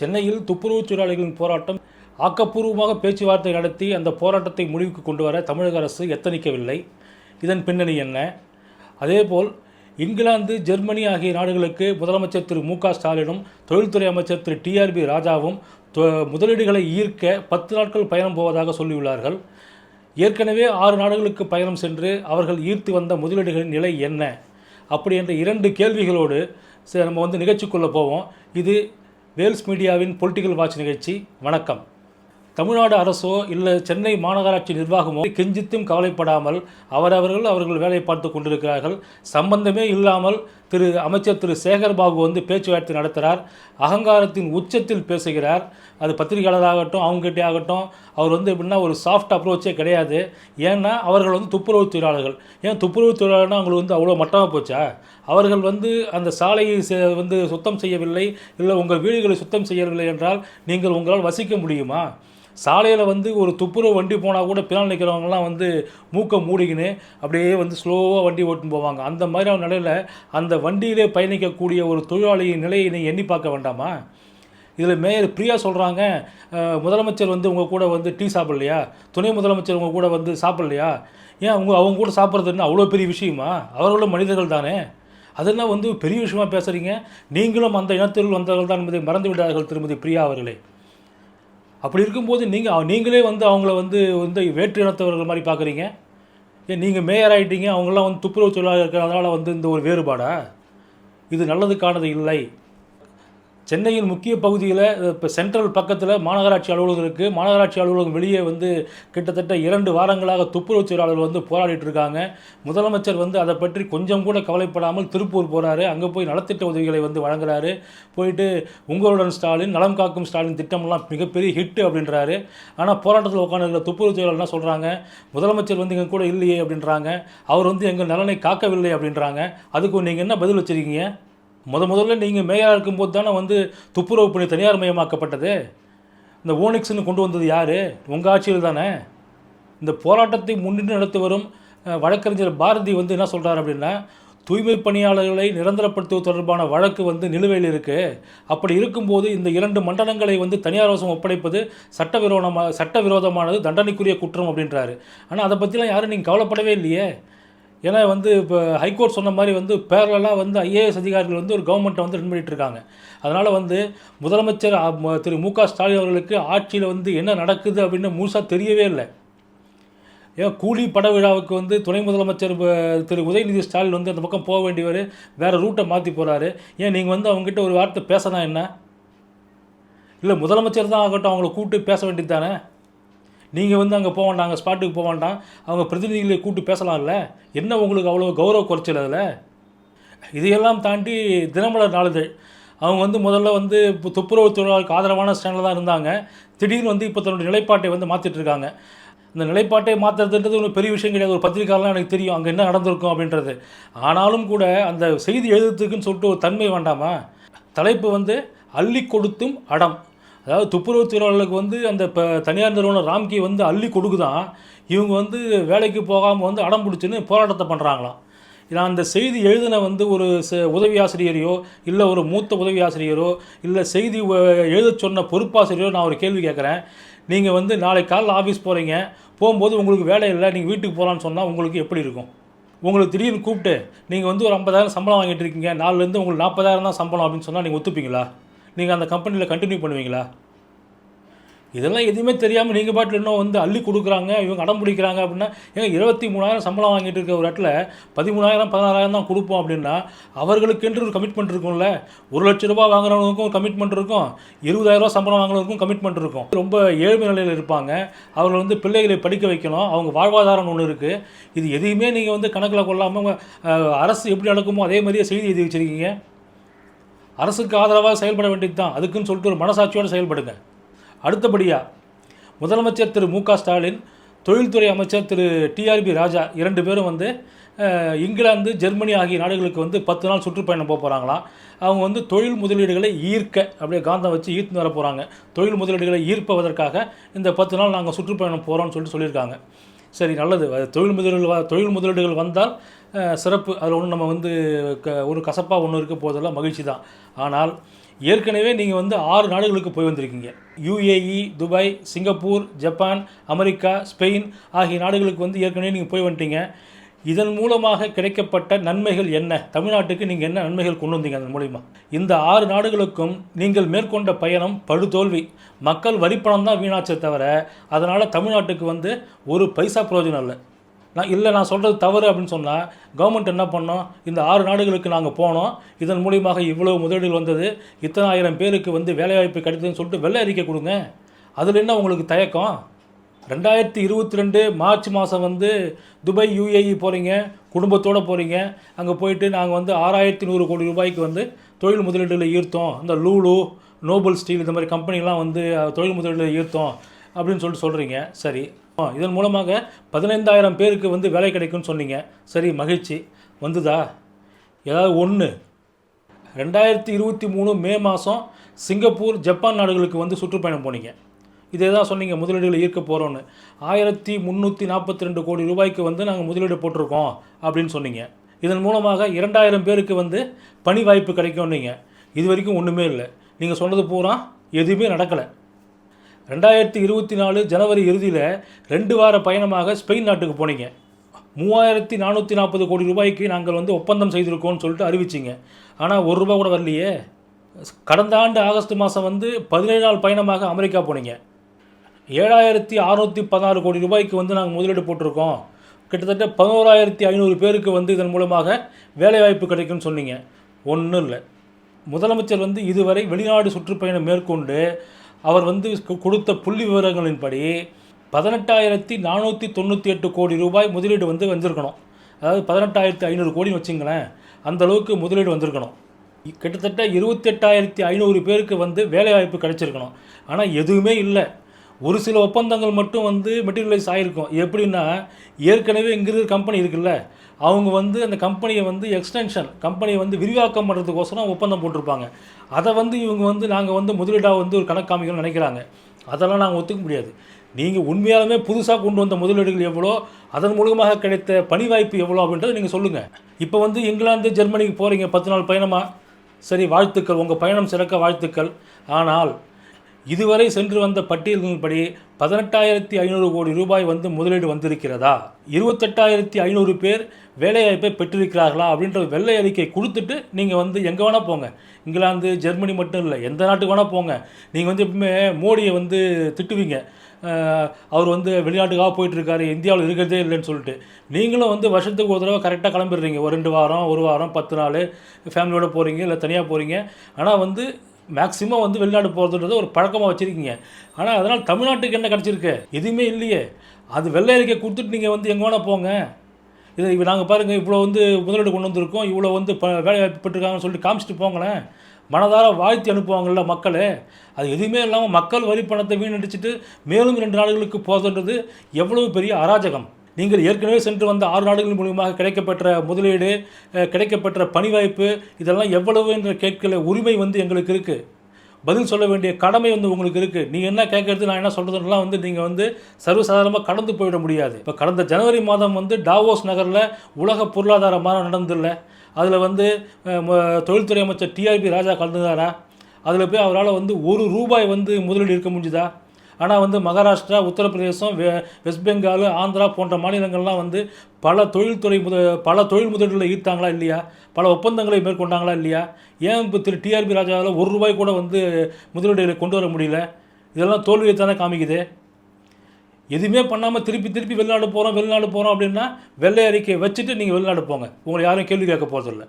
சென்னையில் துப்புரவுத் தொழிலாளிகளின் போராட்டம் ஆக்கப்பூர்வமாக பேச்சுவார்த்தை நடத்தி அந்த போராட்டத்தை முடிவுக்கு கொண்டு வர தமிழக அரசு எத்தனிக்கவில்லை. இதன் பின்னணி என்ன? அதேபோல் இங்கிலாந்து, ஜெர்மனி ஆகிய நாடுகளுக்கு முதலமைச்சர் திரு மு.க. ஸ்டாலினும் தொழில்துறை அமைச்சர் திரு டி.ஆர்.பி. ராஜாவும் முதலீடுகளை ஈர்க்க 10 நாட்கள் பயணம் போவதாக சொல்லியுள்ளார்கள். ஏற்கனவே 6 நாடுகளுக்கு பயணம் சென்று அவர்கள் ஈர்த்து வந்த முதலீடுகளின் நிலை என்ன? அப்படி என்ற 2 கேள்விகளோடு நம்ம நிகழ்ச்சிக்குள்ளே போவோம். இது வேல்ஸ் மீடியாவின் பொலிட்டிக்கல் வாட்ச் நிகழ்ச்சி. வணக்கம். தமிழ்நாடு அரசோ இல்லை சென்னை மாநகராட்சி நிர்வாகமோ கெஞ்சித்தும் கவலைப்படாமல் அவர்கள் வேலை பார்த்து கொண்டிருக்கிறார்கள். சம்பந்தமே இல்லாமல் அமைச்சர் திரு சேகர் பாபு பேச்சுவார்த்தை நடத்துகிறார். அகங்காரத்தின் உச்சத்தில் பேசுகிறார். அது பத்திரிகையாளராகட்டும் அவங்ககிட்டே ஆகட்டும் அவர் எப்படின்னா ஒரு சாஃப்ட் அப்ரோச்சே கிடையாது. ஏன்னா அவர்கள் துப்புரவு தொழிலாளர்கள். ஏன் துப்புரவு தொழிலாளர்னா அவங்களுக்கு அவ்வளோ மட்டமாக போச்சா? அவர்கள் அந்த சாலையை சுத்தம் செய்யவில்லை, இல்லை உங்கள் வீடுகளை சுத்தம் செய்யவில்லை என்றால் நீங்கள் உங்களால் வசிக்க முடியுமா? சாலையில் ஒரு துப்புரவு வண்டி போனால் கூட பின்னால் நிற்கிறவங்கலாம் மூக்கை மூடிக்கின்னு அப்படியே ஸ்லோவாக வண்டி ஓட்டுன்னு போவாங்க. அந்த மாதிரியான நிலையில் அந்த வண்டியிலே பயணிக்கக்கூடிய ஒரு தொழிலாளியின் நிலையை நீங்கள் எண்ணி பார்க்க வேண்டாமா? இதில் மேயர் பிரியா சொல்கிறாங்க, முதலமைச்சர் உங்கள் கூட டீ சாப்பிட்லையா, துணை முதலமைச்சர் உங்கள் கூட சாப்பிட்லையா? ஏன் அவங்க கூட சாப்பிட்றதுன்னு அவ்வளோ பெரிய விஷயமா? அவர்களும் மனிதர்கள் தானே. அதெல்லாம் பெரிய விஷயமாக பேசுகிறீங்க. நீங்களும் அந்த இனத்தில் வந்தவர்கள் தான் என்பதை மறந்து விடார்கள் திருமதி பிரியா அவர்களே. அப்படி இருக்கும்போது நீங்களே அவங்கள வேற்று இனத்தவர்கள் மாதிரி பார்க்குறீங்க. ஏன் நீங்கள் மேயர் ஆகிட்டீங்க, அவங்களாம் துப்புரவு தொழிலாளர் இருக்கிறதுனால இந்த ஒரு வேறுபாடா? இது நல்லதுக்கானது இல்லை. சென்னையின் முக்கிய பகுதியில் இப்போ சென்ட்ரல் பக்கத்தில் மாநகராட்சி அலுவலகம் இருக்குது. மாநகராட்சி அலுவலகம் வெளியே கிட்டத்தட்ட 2 வாரங்களாக துப்புரவு தொழிலாளர்கள் போராடிட்டு இருக்காங்க. முதலமைச்சர் அதை பற்றி கொஞ்சம் கூட கவலைப்படாமல் திருப்பூர் போகிறாரு. அங்கே போய் நலத்திட்ட உதவிகளை வழங்குறாரு. போயிட்டு உங்களுடன் ஸ்டாலின், நலம் காக்கும் ஸ்டாலின் திட்டமெல்லாம் மிகப்பெரிய ஹிட்டு அப்படின்றாரு. ஆனால் போராட்டத்தில் உட்காந்துருக்கிற துப்புரவு தொழிலாளர் என்ன சொல்கிறாங்க? முதலமைச்சர் எங்கள் கூட இல்லையே அப்படின்றாங்க. அவர் எங்கள் நலனை காக்கவில்லை அப்படின்றாங்க. அதுக்கு நீங்கள் என்ன பதில் வச்சுருக்கீங்க? முதல்ல நீங்கள் மேயராக இருக்கும்போது தானே துப்புரவு பணி தனியார் மயமாக்கப்பட்டது. இந்த ஓனிக்ஸ்னு கொண்டு வந்தது யார்? உங்கள் ஆட்சியில் தானே. இந்த போராட்டத்தை முன்னின்று நடத்தி வரும் வழக்கறிஞர் பாரதி என்ன சொல்கிறார் அப்படின்னா, தூய்மை பணியாளர்களை நிரந்தரப்படுத்துவது தொடர்பான வழக்கு நிலுவையில் இருக்குது. அப்படி இருக்கும்போது இந்த 2 மண்டலங்களை தனியார் வசம் ஒப்படைப்பது சட்டவிரோதமானது, தண்டனைக்குரிய குற்றம் அப்படின்றாரு. ஆனால் அதை பற்றிலாம் யாரும் நீங்கள் கவலைப்படவே இல்லையே. ஏன்னா இப்போ ஹைகோர்ட் சொன்ன மாதிரி பேரலாக ஐஏஎஸ் அதிகாரிகள் ஒரு கவர்மெண்ட்டை ரன் பண்ணிகிட்டு இருக்காங்க. அதனால் முதலமைச்சர் திரு மு.க. ஸ்டாலின் அவர்களுக்கு ஆட்சியில் என்ன நடக்குது அப்படின்னு முழுசாக தெரியவே இல்லை. ஏன் கூலி பட விழாவுக்கு துணை முதலமைச்சர் திரு உதயநிதி ஸ்டாலின் அந்த பக்கம் போக வேண்டியவர் வேறு ரூட்டை மாற்றி போகிறாரு. ஏன் நீங்கள் அவங்ககிட்ட ஒரு வார்த்தை பேசதான் என்ன? இல்லை முதலமைச்சர் தான் ஆகட்டும் அவங்கள கூப்பிட்டு பேச வேண்டியது தானே. நீங்கள் அங்கே போக வேண்டாம், அங்கே ஸ்பாட்டுக்கு போக வேண்டாம், அவங்க பிரதிநிதிகளை கூப்பிட்டு பேசலாம்ல. என்ன உங்களுக்கு அவ்வளோ கௌரவ குறைச்சல் அதில்? இதையெல்லாம் தாண்டி தினமலர் நாளிதழ் அவங்க முதல்ல இப்போ துப்புரவு தொழிலாளருக்கு ஆதரவான ஸ்டாண்டில் தான் இருந்தாங்க. திடீர்னு இப்போ தன்னுடைய நிலைப்பாட்டை மாற்றிட்டு இருக்காங்க. இந்த நிலைப்பாட்டை மாற்றுறதுன்றது ஒரு பெரிய விஷயம் கிடையாது. ஒரு பத்திரிக்கையாளர்லாம் எனக்கு தெரியும் அங்கே என்ன நடந்திருக்கும் அப்படின்றது. ஆனாலும் கூட அந்த செய்தி எழுதுறதுக்குன்னு சொல்லிட்டு ஒரு தன்மை வேண்டாமா? தலைப்பு அள்ளி கொடுத்தும் அடம். அதாவது துப்புரவு தொழிலாளர்களுக்கு அந்த இப்போ தனியார் நிறுவனம் ராம்கி அள்ளி கொடுக்குதான். இவங்க வேலைக்கு போகாமல் அடம் பிடிச்சின்னு போராட்டத்தை பண்ணுறாங்களாம். நான் அந்த செய்தி எழுதின ஒரு உதவி ஆசிரியரையோ இல்லை ஒரு மூத்த உதவி ஆசிரியரோ இல்லை செய்தி எழுத சொன்ன பொறுப்பாசிரியரோ நான் ஒரு கேள்வி கேட்குறேன். நீங்கள் நாளைக்கு காலையில் ஆஃபீஸ் போகிறீங்க, போகும்போது உங்களுக்கு வேலை இல்லை, நீங்கள் வீட்டுக்கு போகலான்னு சொன்னால் உங்களுக்கு எப்படி இருக்கும்? உங்களுக்கு திடீர்னு கூப்பிட்டு நீங்கள் ஒரு 50,000 சம்பளம் வாங்கிட்டு இருக்கீங்க, நாலுலேருந்து உங்களுக்கு 40,000 தான் சம்பளம் அப்படின்னு சொன்னால் நீங்கள் ஒத்துப்பீங்களா? நீங்கள் அந்த கம்பெனியில் கண்டினியூ பண்ணுவீங்களா? இதெல்லாம் எதுவுமே தெரியாமல் நீங்கள் பாட்டில் இன்னும் அள்ளி கொடுக்குறாங்க, இவங்க அடம் பிடிக்கிறாங்க அப்படின்னா. ஏங்க 23,000 சம்பளம் வாங்கிட்டு இருக்க ஒரு இடத்துல 13,000 16,000 தான் கொடுப்போம் அப்படின்னா அவர்களுக்கென்று ஒரு கமிட்மெண்ட் இருக்கும்ல. 1,00,000 ரூபாய் வாங்குறவங்களுக்கும் ஒரு கமிட்மெண்ட் இருக்கும், 20,000 கம்பளம் வாங்குறவங்களுக்கும் கமிட்மெண்ட் இருக்கும். ரொம்ப ஏழ்மை நிலையில் இருப்பாங்க. அவர்கள் பிள்ளைகளை படிக்க வைக்கணும், அவங்க வாழ்வாதாரம் ஒன்று இருக்குது. இது எதையுமே நீங்கள் கணக்கில் கொள்ளாமல் அரசு எப்படி நடக்குமோ அதே மாதிரியே செய்தி எழுதி வச்சுருக்கீங்க. அரசுக்கு ஆதரவாக செயல்பட வேண்டியது தான். அதுக்குன்னு சொல்லிட்டு ஒரு மனசாட்சியோடு செயல்படுங்க. அடுத்தபடியாக முதலமைச்சர் திரு மு.க. ஸ்டாலின், தொழில்துறை அமைச்சர் திரு டி.ஆர்.பி. ராஜா 2 பேரும் இங்கிலாந்து, ஜெர்மனி ஆகிய நாடுகளுக்கு 10 நாள் சுற்றுப்பயணம் போக போகிறாங்களாம். அவங்க தொழில் முதலீடுகளை ஈர்க்க அப்படியே காந்தம் வச்சு ஈர்த்து வர போகிறாங்க. தொழில் முதலீடுகளை ஈர்ப்பதற்காக இந்த 10 நாள் நாங்கள் சுற்றுப்பயணம் போகிறோம்னு சொல்லியிருக்காங்க. சரி, நல்லது. தொழில் முதலீடுகள் வந்தால் சிறப்பு. அதில் ஒன்றும் நம்ம ஒரு கசப்பாக ஒன்று இருக்க போதெல்லாம் மகிழ்ச்சி தான். ஆனால் ஏற்கனவே நீங்கள் வந்து 6 நாடுகளுக்கு போய் வந்திருக்கீங்க. UAE, Dubai, Singapore, Japan, America, Spain ஆகிய நாடுகளுக்கு வந்து ஏற்கனவே நீங்கள் போய் வந்துட்டீங்க. இதன் மூலமாக கிடைக்கப்பட்ட நன்மைகள் என்ன? தமிழ்நாட்டுக்கு நீங்கள் என்ன நன்மைகள் கொண்டு வந்தீங்க அதன் மூலிமா? இந்த 6 நாடுகளுக்கும் நீங்கள் மேற்கொண்ட பயணம் படுதோல்வி. மக்கள் வரிப்பணம் தான் வீணாச்சே தவிர அதனால் தமிழ்நாட்டுக்கு வந்து ஒரு பைசா பிரயோஜனம் இல்லை. நான் சொல்கிறது தவறு அப்படின்னு சொன்னால் கவர்மெண்ட் என்ன பண்ணோம்? இந்த 6 நாடுகளுக்கு நாங்கள் போனோம், இதன் மூலியமாக இவ்வளவு முதலீடுகள் வந்தது, இத்தனை ஆயிரம் பேருக்கு வந்து வேலைவாய்ப்பு கிடைத்ததுன்னு சொல்லிட்டு வெள்ளை அறிக்கை கொடுங்க. அதில் என்ன உங்களுக்கு தயக்கம்? 2022 மார்ச் மாதம் வந்து துபாய், யுஏஇ போகிறீங்க, குடும்பத்தோடு போகிறீங்க. அங்கே போயிட்டு நாங்கள் வந்து 6100 கோடி ரூபாய்க்கு வந்து தொழில் முதலீடுகளை ஈர்த்தோம், இந்த லூலு, நோபல் ஸ்டீல் இந்த மாதிரி கம்பெனிலாம் வந்து தொழில் முதலீடுகளை ஈர்த்தோம் அப்படின்னு சொல்லிட்டு சொல்கிறீங்க. சரி, இதன் மூலமாக 15000 பேருக்கு வந்து வேலை கிடைக்கும்னு சொன்னீங்க. சரி, மகிழ்ச்சி. வந்துதா ஏதாவது ஒன்று? 2023 மே மாதம் சிங்கப்பூர், ஜப்பான் நாடுகளுக்கு வந்து சுற்றுப்பயணம் போனீங்க. இதே தான் சொன்னீங்க, முதலீடுகளை ஈர்க்க போகிறோன்னு. 1342 கோடி ரூபாய்க்கு வந்து நாங்கள் முதலீடு போட்டிருக்கோம் அப்படின்னு சொன்னீங்க. இதன் மூலமாக 2000 பேருக்கு வந்து பணி வாய்ப்பு கிடைக்கும்னீங்க. இது வரைக்கும் ஒன்றுமே இல்லை. நீங்கள் சொன்னது பூரா எதுவுமே நடக்கலை. 2024 ஜனவரி இறுதியில் 2 வார பயணமாக ஸ்பெயின் நாட்டுக்கு போனீங்க. 3440 கோடி ரூபாய்க்கு நாங்கள் வந்து ஒப்பந்தம் செய்திருக்கோம்னு சொல்லிட்டு அறிவிச்சிங்க. ஆனால் ₹1 கூட வரலையே. கடந்த ஆண்டு ஆகஸ்ட் மாதம் வந்து 17 நாள் பயணமாக அமெரிக்கா போனீங்க. 7616 கோடி ரூபாய்க்கு வந்து நாங்கள் முதலீடு போட்டிருக்கோம், கிட்டத்தட்ட 11500 பேருக்கு வந்து இதன் மூலமாக வேலைவாய்ப்பு கிடைக்கும்னு சொன்னீங்க. ஒன்றும் இல்லை. முதலமைச்சர் வந்து இதுவரை வெளிநாடு சுற்றுப்பயணம் மேற்கொண்டு அவர் வந்து கொடுத்த புள்ளி விவரங்களின்படி 18498 கோடி ரூபாய் முதலீடு வந்து வந்திருக்கணும். அதாவது 18500 கோடின்னு வச்சுங்களேன், அந்தளவுக்கு முதலீடு வந்திருக்கணும். கிட்டத்தட்ட 28500 பேருக்கு வந்து வேலைவாய்ப்பு கிடைச்சிருக்கணும். ஆனால் எதுவுமே இல்லை. ஒரு சில ஒப்பந்தங்கள் மட்டும் வந்து மெட்டீரியலைஸ் ஆகிருக்கும். எப்படின்னா, ஏற்கனவே இங்கே இருக்கிற கம்பெனி இருக்குல்ல, அவங்க வந்து அந்த கம்பெனியை வந்து எக்ஸ்டென்ஷன், கம்பெனியை வந்து விரிவாக்கம் பண்ணுறதுக்கோசரம் ஒப்பந்தம் போட்டிருப்பாங்க. அதை வந்து இவங்க வந்து நாங்கள் வந்து முதலீடாக வந்து ஒரு கணக்கு காமிக்கணும்னு நினைக்கிறாங்க. அதெல்லாம் நாங்கள் ஒத்துக்க முடியாது. நீங்கள் உண்மையாலுமே புதுசாக கொண்டு வந்த முதலீடுகள் எவ்வளோ, அதன் மூலமாக கிடைத்த பணி வாய்ப்பு எவ்வளோ அப்படின்றத நீங்கள் சொல்லுங்கள். இப்போ வந்து இங்கிலாந்து, ஜெர்மனிக்கு போகிறீங்க 10 நாள் பயணமாக. சரி, வாழ்த்துக்கள், உங்கள் பயணம் சிறக்க வாழ்த்துக்கள். ஆனால் இதுவரை சென்று வந்த பட்டியலின்படி 18500 கோடி ரூபாய் வந்து முதலீடு வந்திருக்கிறதா, 28500 பேர் வேலைவாய்ப்பை பெற்றிருக்கிறார்களா அப்படின்ற வெள்ளை அறிக்கை கொடுத்துட்டு நீங்கள் வந்து எங்கே வேணால் போங்க. இங்கிலாந்து, ஜெர்மனி மட்டும் இல்லை, எந்த நாட்டுக்கு வேணால் போங்க. நீங்கள் வந்து எப்பவுமே மோடியை வந்து திட்டுவீங்க, அவர் வந்து வெளிநாட்டுக்காக போயிட்டுருக்காரு, இந்தியாவில் இருக்கிறதே இல்லைன்னு சொல்லிட்டு. நீங்களும் வந்து வருஷத்துக்கு ஒரு தடவை கரெக்டாக கிளம்பிடுறீங்க. ஒரு 2 வாரம், 1 வாரம், 10 நாள் ஃபேமிலியோடு போகிறீங்க, இல்லை தனியாக போகிறீங்க. ஆனால் வந்து மேக்ஸிமம் வந்து வெளிநாடு போகிறதுன்றது ஒரு பழக்கமாக வச்சுருக்கீங்க. ஆனால் அதனால் தமிழ்நாட்டுக்கு என்ன கிடச்சிருக்கு? எதுவுமே இல்லையே. அது வெள்ளை அறிக்கை கொடுத்துட்டு நீங்கள் வந்து எங்கே வேணால் போங்க. இதை இப்போ நாங்கள் பாருங்கள், இவ்வளோ வந்து முதலீடு கொண்டு வந்திருக்கோம், இவ்வளோ வந்து வேலை வாய்ப்பு பெற்றிருக்காங்கன்னு சொல்லிட்டு காமிச்சிட்டு போங்களேன். மனதார வாழ்த்தி அனுப்புவாங்கள்ல மக்கள். அது எதுவுமே இல்லாமல் மக்கள் வரி பணத்தை வீணடிச்சிட்டு மேலும் 2 நாடுகளுக்கு போகிறதுன்றது எவ்வளவு பெரிய அராஜகம். நீங்கள் ஏற்கனவே சென்று வந்த 6 நாடுகள் மூலியமாக கிடைக்கப்பெற்ற முதலீடு, கிடைக்கப்பெற்ற பணி வாய்ப்பு, இதெல்லாம் எவ்வளவு என்ற கேட்கல உரிமை வந்து எங்களுக்கு இருக்குது. பதில் சொல்ல வேண்டிய கடமை வந்து உங்களுக்கு இருக்குது. நீங்கள் என்ன கேட்கறது, நான் என்ன சொல்கிறதுலாம் வந்து நீங்கள் வந்து சர்வசாதாரணமாக கடந்து போயிட முடியாது. இப்போ கடந்த ஜனவரி மாதம் வந்து டாவோஸ் நகரில் உலக பொருளாதார மாநாடு நடந்துல்ல, அதில் வந்து தொழில்துறை அமைச்சர் டிஆர்பி ராஜா கலந்துதாரா? அதில் போய் அவரால் வந்து ₹1 வந்து முதலீடு இருக்க முடிஞ்சுதா? ஆனால் வந்து மகாராஷ்டிரா, உத்தரப்பிரதேசம், வெஸ்ட் பெங்கால், ஆந்திரா போன்ற மாநிலங்கள்லாம் வந்து பல தொழில் முதலீடுகளை ஈர்த்தாங்களா இல்லையா? பல ஒப்பந்தங்களை மேற்கொண்டாங்களா இல்லையா? ஏன் இப்போ டிஆர்பி ராஜாவில் ₹1 கூட வந்து முதலீடுகளை கொண்டு வர முடியல? இதெல்லாம் தோல்வியை தானே காமிக்குது. எதுவுமே பண்ணாமல் திருப்பி வெளிநாடு போகிறோம் அப்படின்னா வெள்ளை அறிக்கை வச்சுட்டு நீங்கள் வெளிநாடு போங்க. உங்களை யாரும் கேள்வி கேட்க போகிறதில்ல.